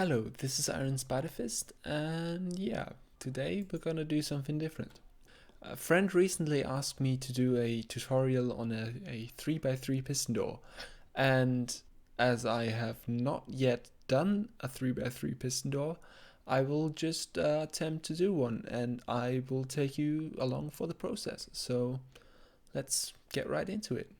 Hello, this is Iron Spiderfist, and yeah, today we're gonna do something different. A friend recently asked me to do a tutorial on a 3x3 piston door, and as I have not yet done a 3x3 piston door, I will just attempt to do one, and I will take you along for the process. So let's get right into it.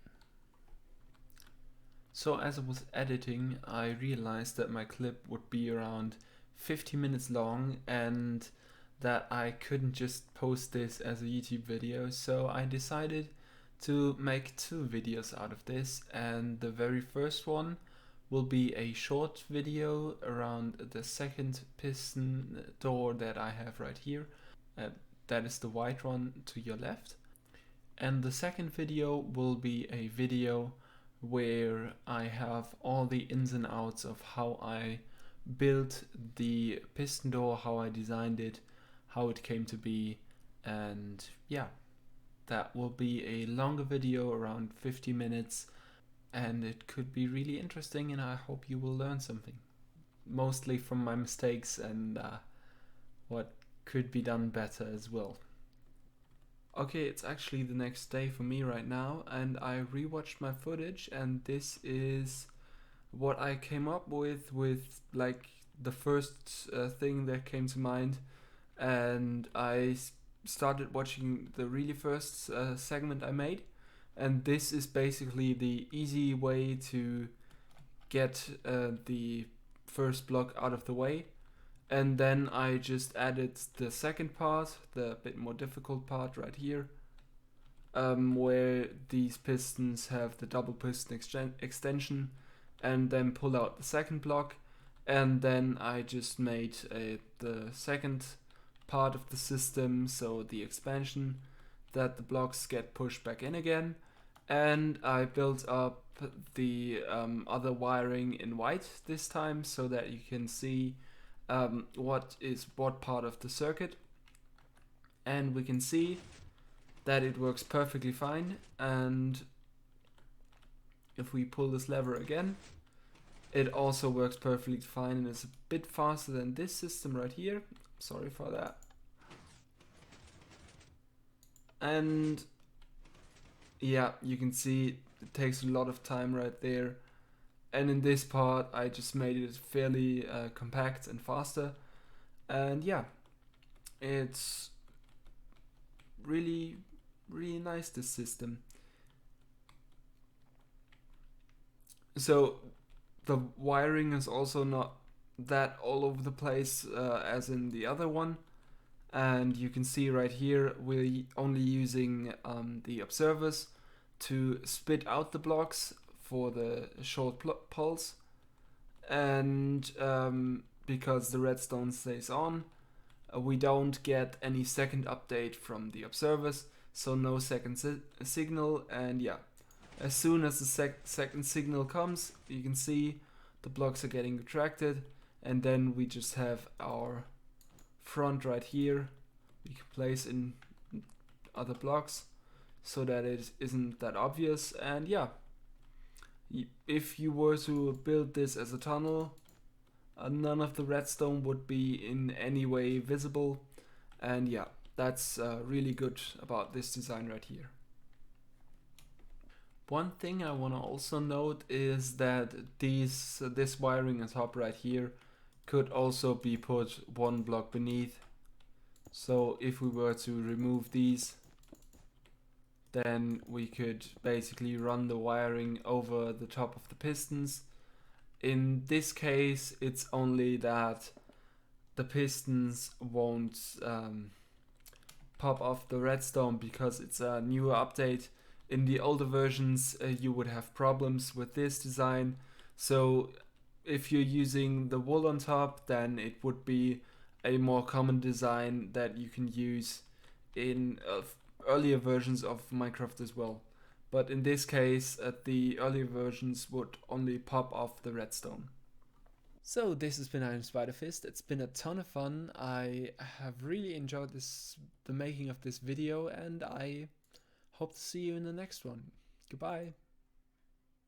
So as I was editing, I realized that my clip would be around 50 minutes long and that I couldn't just post this as a YouTube video, so I decided to make two videos out of this, and the very first one will be a short video around the second piston door that I have right here. That is the white one to your left. And the second video will be a video where I have all the ins and outs of how I built the piston door, how I designed it, how it came to be, and yeah, that will be a longer video, around 50 minutes, and it could be really interesting, and I hope you will learn something. Mostly from my mistakes and what could be done better as well. Okay, it's actually the next day for me right now, and I rewatched my footage, and this is what I came up with like the first thing that came to mind. And I started watching the really first segment I made, and this is basically the easy way to get the first block out of the way. And then I just added the second part, the bit more difficult part right here, where these pistons have the double piston extension, and then pull out the second block. And then I just made the second part of the system, so the expansion, that the blocks get pushed back in again. And I built up the other wiring in white this time, so that you can see what is what part of the circuit, and we can see that it works perfectly fine. And if we pull this lever again, it also works perfectly fine, and it's a bit faster than this system right here. Sorry for that. And yeah, you can see it takes a lot of time right there. And in this part, I just made it fairly compact and faster. And yeah, it's really nice, this system. So the wiring is also not that all over the place as in the other one. And you can see right here, we're only using the observers to spit out the blocks for the short pulse, and because the redstone stays on, we don't get any second update from the observers, so no second signal. And yeah, as soon as the second signal comes, you can see the blocks are getting retracted, and then we just have our front right here. We can place in other blocks so that it isn't that obvious. And yeah, if you were to build this as a tunnel, none of the redstone would be in any way visible. And yeah, that's really good about this design right here. One thing I want to also note is that this wiring on top right here could also be put one block beneath. So if we were to remove these, then we could basically run the wiring over the top of the pistons. In this case, it's only that the pistons won't pop off the redstone because it's a newer update. In the older versions, you would have problems with this design. So if you're using the wool on top, then it would be a more common design that you can use in earlier versions of Minecraft as well. But in this case, the earlier versions would only pop off the redstone. So this has been Iron Spiderfist. It's been a ton of fun. I have really enjoyed the making of this video, and I hope to see you in the next one. Goodbye.